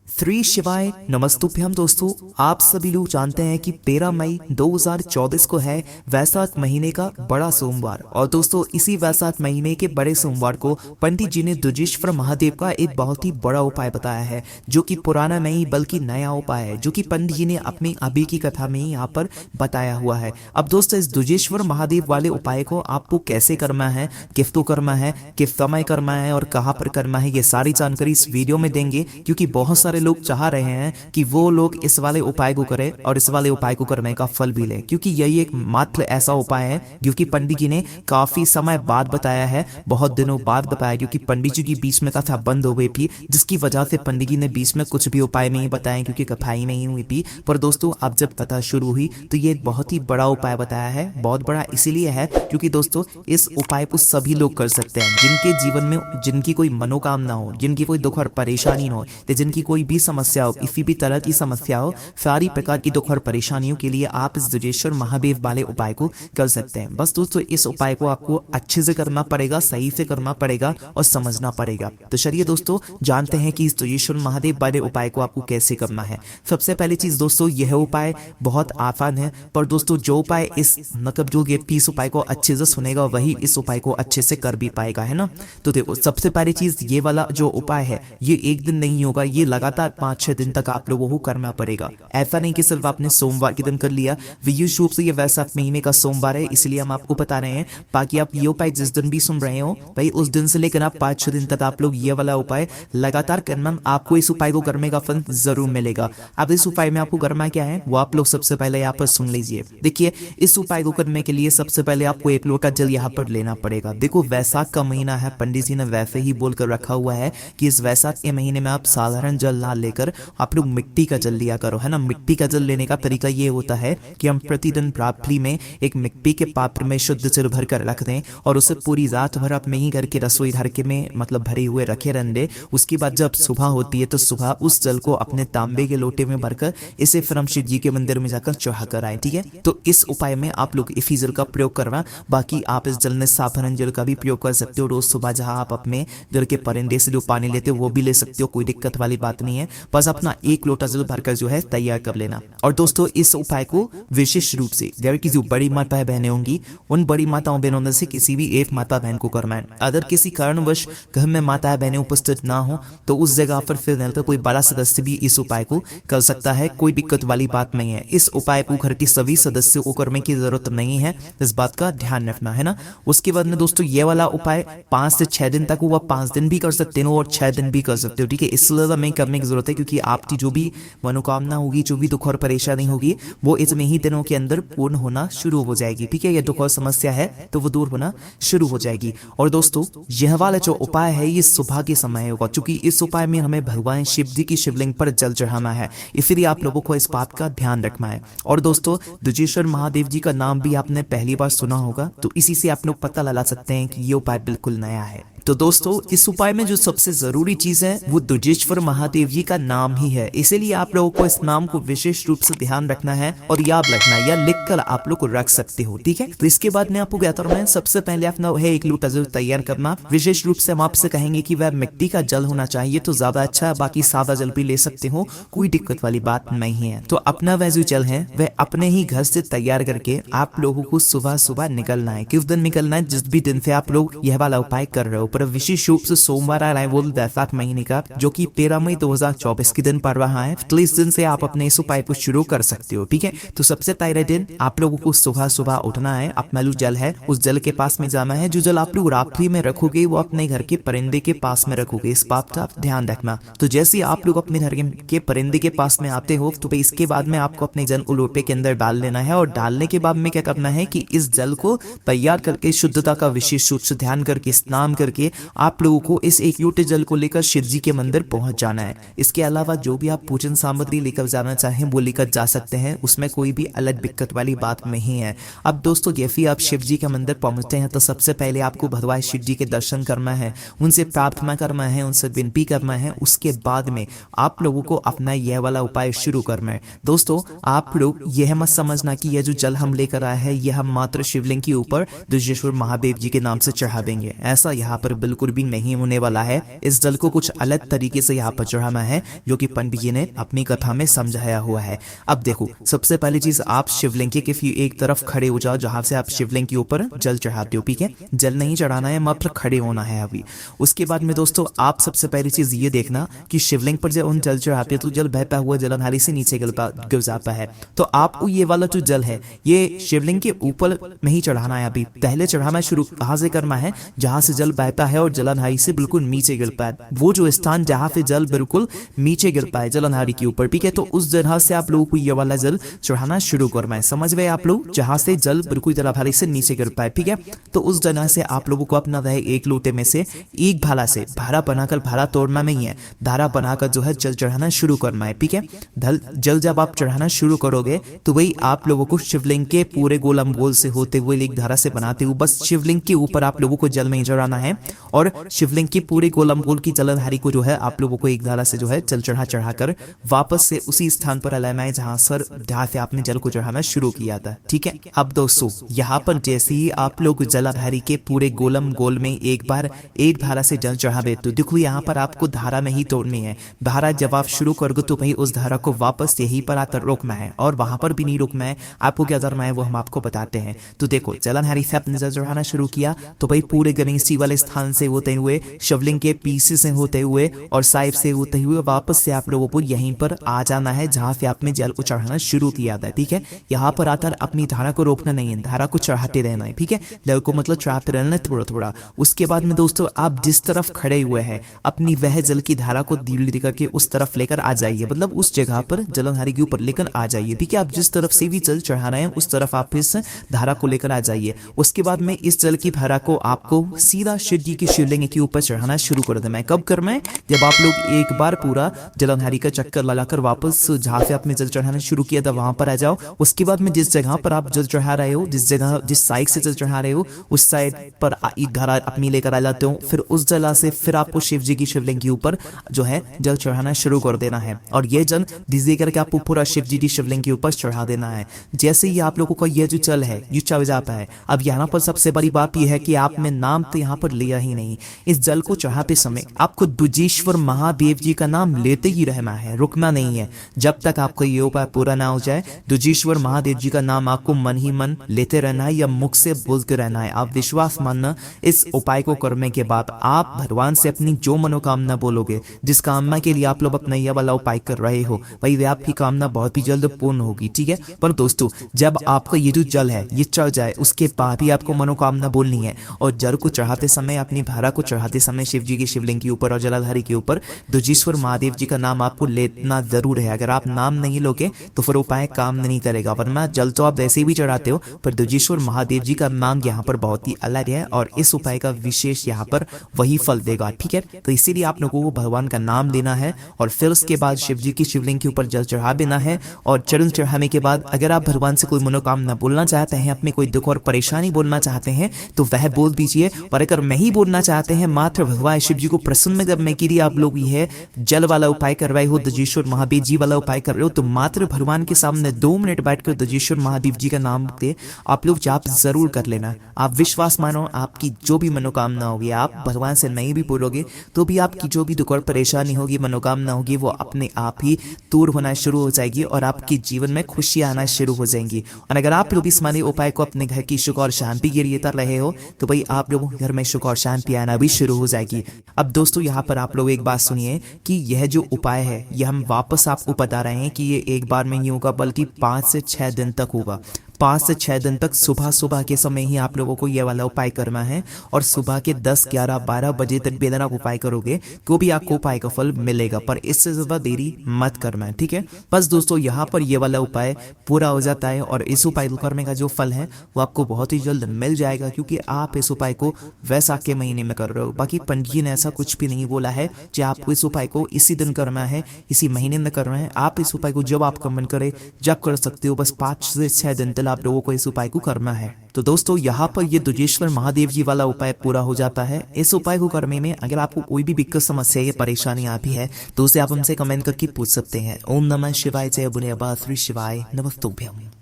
श्री शिवाय नमस्तुभ्यम। दोस्तों, आप सभी लोग जानते हैं कि 13 मई 2024 को है वैशाख महीने का बड़ा सोमवार। और दोस्तों, इसी वैशाख महीने के बड़े सोमवार को पंडित जी ने दुजेश्वर महादेव का एक बहुत ही बड़ा उपाय बताया है, जो कि पुराना नहीं बल्कि नया उपाय है, जो कि पंडित जी ने अपनी अभी की कथा में ही यहाँ पर बताया हुआ है। अब दोस्तों, इस दुजेश्वर महादेव वाले उपाय को आपको कैसे करना है, किस करना है, किस समय करना है और कहाँ पर करना है, ये सारी जानकारी इस वीडियो में देंगे, क्योंकि बहुत सारे लोग चाह रहे हैं कि वो लोग इस वाले उपाय को करें और इस वाले उपाय को करने का फल भी लें, क्योंकि यही एक मात्र ऐसा उपाय है जो कि पंडित जी ने काफी समय बाद बताया है, बहुत दिनों बाद बताया, क्योंकि पंडित जी की बीच में कथा बंद हो गई थी, जिसकी वजह से पंडित जी ने बीच में कुछ भी उपाय नहीं बताए, क्योंकि कथा ही नहीं हुई थी। पर दोस्तों, अब जब कथा शुरू हुई तो ये एक बहुत ही बड़ा उपाय बताया है। बहुत बड़ा इसीलिए है क्योंकि दोस्तों, इस उपाय को सभी लोग कर सकते हैं, जिनके जीवन में जिनकी कोई मनोकामना हो, जिनकी कोई दुख और परेशानी हो, जिनकी कोई भी समस्या हो, किसी भी तरह की समस्या हो, सारी प्रकार की दुख और परेशानियों के लिए आप इस दुजेश्वर महादेव वाले उपाय को कर सकते हैं। बस दोस्तों, इस उपाय को आपको अच्छे से करना पड़ेगा, सही से करना पड़ेगा और समझना पड़ेगा। तो चलिए दोस्तों, जानते हैं कि इस दुजेश्वर महादेव वाले उपाय को आपको कैसे करना है। सबसे पहली चीज दोस्तों, यह उपाय बहुत आसान है, पर दोस्तों जो उपाय इस मतलब जो व्यक्ति इस उपाय को अच्छे से सुनेगा वही इस उपाय को अच्छे से कर भी पाएगा, है ना। तो देखो, सबसे पहली चीज, ये वाला जो उपाय है ये एक दिन नहीं होगा, ये लगातार 5-6 दिन तक आप लोगों को करना पड़ेगा। ऐसा नहीं कि सिर्फ आपने सोमवार के दिन कर लिया। विशेष रूप से ये वैशाख महीने का सोमवार है, इसलिए हम आपको बता रहे हैं, बाकी आप ये उपाय जिस दिन भी सुन रहे हो भाई, उस दिन से लेकर आप 5-6 दिन तक आप लोग ये वाला उपाय लगातार करना। आपको इस उपाय को करने का फल जरूर मिलेगा। अब इस उपाय में आपको करना क्या है वो आप लोग सबसे पहले यहाँ पर सुन लीजिए। देखिए, इस उपाय को करने के लिए सबसे पहले आपको 1 लोटा जल यहाँ पर लेना पड़ेगा। देखो, वैशाख का महीना है, पंडित जी ने वैसे ही बोलकर रखा हुआ है कि इस वैशाख के महीने में आप साधारण जल ना लेकर आप लोग मिट्टी का जल लिया करो, है ना। मिट्टी का जल लेने का तरीका ये होता है कि हम प्रतिदिन प्राप्ति में एक मिट्टी के पात्र में शुद्ध जल भर कर रख दें और उसे पूरी रात भर अपने ही घर के रसोई घर के में मतलब भरे हुए रखे रहने। उसके बाद जब सुबह होती है तो सुबह उस जल को अपने तांबे के लोटे में भरकर इसे फिर हम शिव जी के मंदिर में जाकर चढ़ा कर आए, ठीक है। तो इस उपाय में आप लोग इसी जल का प्रयोग करना। बाकी आप इस जल में साधारण जल का भी प्रयोग कर सकते हो। रोज सुबह जहां आप अपने घर के परिंदे से जो पानी लेते हो वो भी ले सकते हो, कोई दिक्कत वाली बात नहीं है। बस अपना 1 लोटा जल भरकर जो है तैयार कर लेना। और दोस्तों, इस उपाय को विशेष रूप से घर की जो बड़ी माताएं बहनें होंगी, उन बड़ी माताओं बहनों में से किसी भी एक माता बहन को करना है। अगर किसी कारणवश घर में माताएं बहनें उपस्थित ना हो तो उस जगह पर फिर तो कोई बड़ा सदस्य भी इस उपाय को कर सकता है, कोई दिक्कत वाली बात नहीं है। इस उपाय को घर के सभी सदस्यों को करने की जरूरत नहीं है, इस बात का ध्यान रखना, है ना। उसके बाद में दोस्तों, ये वाला उपाय 5 से 6 दिन तक हुआ, 5 दिन भी कर सकते हो और 6 दिन भी कर सकते हो, ठीक है। इसलिए हमें करने की जरूरत है क्योंकि आपकी जो भी मनोकामना होगी, जो भी दुख और परेशानी होगी, वो इसमें ही दिनों के अंदर पूर्ण होना शुरू हो जाएगी, ठीक है। ये दुख और समस्या है तो वो दूर होना शुरू हो जाएगी। और दोस्तों, यह वाला जो उपाय है ये सुबह के समय होगा, क्योंकि इस उपाय में हमें भगवान शिव जी की शिवलिंग पर जल चढ़ाना है, इसलिए आप लोगों को इस बात का ध्यान रखना है। और दोस्तों, दुजेश्वर महादेव जी का नाम भी आपने पहली बार सुना होगा, तो इसी से आप लोग पता लगा सकते हैं कि ये उपाय बिल्कुल नया है। तो दोस्तों, इस उपाय में जो सबसे जरूरी चीज है वो दुजेश्वर महादेव जी का नाम ही है, इसीलिए आप लोगों को इस नाम को विशेष रूप से ध्यान रखना है और याद रखना है, या लिखकर आप लोग को रख सकते हो, ठीक है। तो इसके बाद में आपको क्या करना है, सबसे पहले अपना है 1 लोटा जल तैयार करना। विशेष रूप से हम आपसे कहेंगे कि वह मिट्टी का जल होना चाहिए तो ज्यादा अच्छा है, बाकी सादा जल भी ले सकते हो, कोई दिक्कत वाली बात नहीं है। तो अपना वह जो जल है वह अपने ही घर से तैयार करके आप लोगों को सुबह सुबह निकलना है। किस दिन निकलना है, जिस भी दिन से आप लोग यह वाला उपाय कर रहे हो, पर विशेष रूप से सोमवार आ रहा है वो वैशाख महीने का, जो कि 13 मई 2024 के दिन पड़ रहा है। तो इस दिन से आप अपने इस उपाय को शुरू कर सकते हो, ठीक है। तो सबसे पहले दिन आप लोगों को सुबह सुबह उठना है, अपना जो जल है उस जल के पास में जाना है। जो जल आप लोग रात्रि में रखोगे वो अपने घर के परिंदे के पास में रखोगे, इस बात का आप ध्यान रखना। तो जैसे ही आप लोग अपने घर के परिंदे के पास में आते हो तो इसके बाद में आपको अपने जल लोटे के अंदर डाल लेना है। और डालने के बाद में क्या करना है कि इस जल को तैयार करके शुद्धता का विशेष रूप से ध्यान करके स्नान करके आप लोगों को इस 1 लोटे जल को लेकर शिव जी के मंदिर पहुंच जाना है। इसके अलावा जो भी आप पूजन सामग्री लेकर जाना चाहें वो लेकर जा सकते हैं, उसमें कोई भी अलग दिक्कत वाली बात नहीं है। अब दोस्तों, जैसे आप शिव जी के मंदिर पहुंचते हैं तो सबसे पहले आपको भगवान शिव जी के दर्शन करना है, उनसे प्रार्थना करना है, उनसे विनती करना है। उसके बाद में आप लोगों को अपना यह वाला उपाय शुरू करना है। दोस्तों, आप लोग यह मत समझना कि यह जो जल हम लेकर आए हैं यह हम मात्र शिवलिंग के ऊपर दुजेश्वर महादेव जी के नाम से चढ़ा देंगे, ऐसा यहाँ पर पर बिल्कुल भी नहीं होने वाला है। इस जल को कुछ अलग तरीके से यहाँ पर चढ़ाना है, जो कि पंडित जी ने अपनी कथा में समझाया हुआ है। अब देखो, सबसे पहली चीज, आप शिवलिंग के एक तरफ खड़े हो जाओ जहां से आप शिवलिंग के ऊपर जल चढ़ाते हो। ठीक है, जल नहीं चढ़ाना है, मात्र खड़े होना है अभी। उसके बाद में दोस्तों, आप सबसे पहली चीज ये देखना कि शिवलिंग पर जब उन जल चढ़ाते हैं तो जल बहता हुआ जलधारी से नीचे गिर जाता है। तो आपको ये वाला जो जल है ये शिवलिंग के ऊपर नहीं चढ़ाना है, अभी पहले चढ़ाना शुरू कहां से करना है, जहां से जल बहता है और जलधारी से बिल्कुल नीचे गिरता है, वो जो स्थान जहां पे जल बिल्कुल नीचे गिरता है जलधारी के ऊपर। ठीक है, तो उस जगह से आप लोगों को ये वाला जल चढ़ाना शुरू करना है। समझ गए आप लोग, जहां से जल बिल्कुल जलधारी से नीचे गिरता है। ठीक है, तो उस जगह से आप लोगों को अपना रहे एक लोटे में से एक भाला से भारा बनाकर, भारा तोड़ना नहीं है, धारा बनाकर जो है जल चढ़ाना शुरू करना है। ठीक है, जल जब आप चढ़ाना शुरू करोगे तो वही आप लोगों को शिवलिंग के पूरे गोलम गोल से होते हुए एक धारा से बनाते हुए बस शिवलिंग के ऊपर आप लोगों को जल नहीं चढ़ाना है, और शिवलिंग की पूरे गोलम गोल की जलधारी को जो है आप लोगों को एक धारा से जो है जल चढ़ाकर वापस से उसी स्थान पर लाना है जहां से आपने जल को चढ़ाना शुरू किया था। ठीक है, अब दोस्तों यहाँ पर जैसे ही आप लोग जलधारी के पूरे गोलम गोल में एक बार एक धारा से जल चढ़ावे, तो देखो यहाँ पर आपको धारा नहीं तोड़नी है। धारा जब आप शुरू करोगे तो भाई उस धारा को वापस यहीं पर आकर रोकना है, और वहां पर भी नहीं रोकना है। आपको क्या करना है वो हम आपको बताते हैं। तो देखो, जलधारी से आपने जल चढ़ाना शुरू किया तो भाई पूरे गणेश जी वाले स्थान से होते हुए, शिवलिंग के पीछे से होते हुए और साइड से होते हुए वापस से आप लोगों को यहीं पर आ जाना है जहां से आपने जल को चढ़ाना शुरू किया था। ठीक है, यहाँ पर आकर अपनी धारा को रोकना नहीं है, धारा को चढ़ाते रहना है। ठीक है, जल को मतलब चढ़ाते रहना है थोड़ा थोड़ा। उसके बाद में दोस्तों, आप जिस तरफ खड़े हुए हैं अपनी वह जल की धारा को धीरे धीरे करके उस तरफ लेकर आ जाइए, मतलब उस जगह पर जलधारी के ऊपर लेकर आ जाइए। ठीक है, आप जिस तरफ से भी जल चढ़ा रहे हैं उस तरफ आप इस धारा को लेकर आ जाइए। उसके बाद में इस जल की धारा को आपको सीधा शिव जी की शिवलिंग के ऊपर चढ़ाना शुरू कर देना है। कब करना है, जब आप लोग एक बार पूरा जलधारी का चक्कर लगाकर वापस जहां से आपने जल चढ़ाना शुरू किया था वहां पर आ जाओ। उसके बाद में जिस जगह पर आप जल चढ़ा रहे हो, जिस साइड से जल चढ़ा रहे हो उस साइड पर एक धारा अपनी लेकर आ जाते हो। फिर उस जला से फिर आपको शिव जी की शिवलिंग के ऊपर जो है जल चढ़ाना शुरू कर देना है, और ये जल धीरे करके आपको पूरा शिव जी की शिवलिंग के ऊपर चढ़ा देना है। जैसे ही आप लोगों का ये जो जल है ये चढ़ जाता है, अब यहाँ पर सबसे बड़ी बात यह है कि आपने नाम तो यहाँ पर लिया ही नहीं। इस जल को चढ़ाते समय आपको दुजेश्वर महादेव जी का नाम लेते ही रहना है, रुकना नहीं है। जब तक आपको ये उपाय पूरा ना हो जाए, दुजेश्वर महादेव जी का नाम आपको मन ही मन लेते रहना है या मुख से बोलते रहना है। आप विश्वास मानना, इस उपाय को करने के बाद आप भगवान से अपनी जो मनोकामना बोलोगे, जिस कामना के लिए आप लोग अपना यह वाला उपाय कर रहे हो, वही आपकी कामना बहुत ही जल्द पूर्ण होगी। ठीक है, पर दोस्तों जब आपका ये जो जल है ये चढ़ जाए उसके बाद ही आपको मनोकामना बोलनी है, और जल को चढ़ाते समय, अपनी धारा को चढ़ाते समय शिव जी की शिवलिंग के ऊपर और जलाधारी के ऊपर दुजेश्वर महादेव जी का नाम आपको लेना जरूर है। अगर आप नाम नहीं लोगे तो फिर उपाय काम नहीं करेगा, वरना जल तो आप वैसे भी चढ़ाते हो, पर दुजेश्वर महादेव जी का नाम यहाँ पर बहुत ही अलग है और इस उपाय का विशेष यहाँ पर वही फल देगा। ठीक है, तो इसीलिए आप लोगों को भगवान का नाम लेना है और फिर उसके बाद शिव जी की शिवलिंग के ऊपर जल चढ़ा देना है। और जल चढ़ाने के बाद अगर आप भगवान से कोई मनोकामना बोलना चाहते हैं, अपने कोई दुख और परेशानी बोलना चाहते हैं तो वह बोल दीजिए। और अगर नहीं बोलना चाहते हैं, मात्र भगवान शिव जी को प्रसन्न करने के लिए आप लोग यह जल वाला उपाय कर रहे हो, दुजेश्वर महादेव जी वाला उपाय कर रहे हो, तो मात्र भगवान के सामने 2 मिनट बैठकर दुजेश्वर महादेव जी का नाम दे आप लोग जाप जरूर कर लेना। आप विश्वास मानो, आपकी जो भी मनोकामना होगी, आप भगवान से नहीं भी बोलोगे तो भी आपकी जो भी दुख और परेशानी होगी, मनोकामना होगी, वो अपने आप ही दूर होना शुरू हो जाएगी और आपके जीवन में खुशियां आना शुरू हो जाएंगी। और अगर आप लोग इस माने उपाय को अपने घर की सुख और शांति के लिए कर रहे हो तो भाई आप लोगों के घर में सुख और शांति आना भी शुरू हो जाएगी। अब दोस्तों यहाँ पर आप लोग एक बात सुनिए कि यह जो उपाय है ये हम वापस आपको बता रहे हैं कि ये एक बार में नहीं होगा, बल्कि 5 से 6 दिन तक होगा। 5 से 6 दिन तक सुबह के समय ही आप लोगों को यह वाला उपाय करना है, और सुबह के 10, 11, 12 बजे तक बेदना उपाय करोगे तो भी आपको उपाय का फल मिलेगा, पर इससे ज्यादा देरी मत करना है। ठीक है, बस दोस्तों यहाँ पर यह वाला उपाय पूरा हो जाता है और इस उपाय करने का जो फल है वो आपको बहुत ही जल्द मिल जाएगा, क्योंकि आप इस उपाय को वैसाख के महीने में कर रहे हो। बाकी पंडित जी ने ऐसा कुछ भी नहीं बोला है कि आपको इस उपाय को इसी दिन करना है, इसी महीने में करना है। आप इस उपाय को जब आपका मन करे जब कर सकते हो, बस 5 से 6 दिन तक आप लोगों को इस उपाय को करना है। तो दोस्तों यहाँ पर ये दुजेश्वर महादेव जी वाला उपाय पूरा हो जाता है। इस उपाय को करने में अगर आपको कोई भी दिक्कत, समस्या या परेशानी आती है तो उसे आप हमसे कमेंट करके पूछ सकते हैं। ओम नमः शिवाय, जय बोले बाबा श्री शिवाय, नमस्तुभ्यम।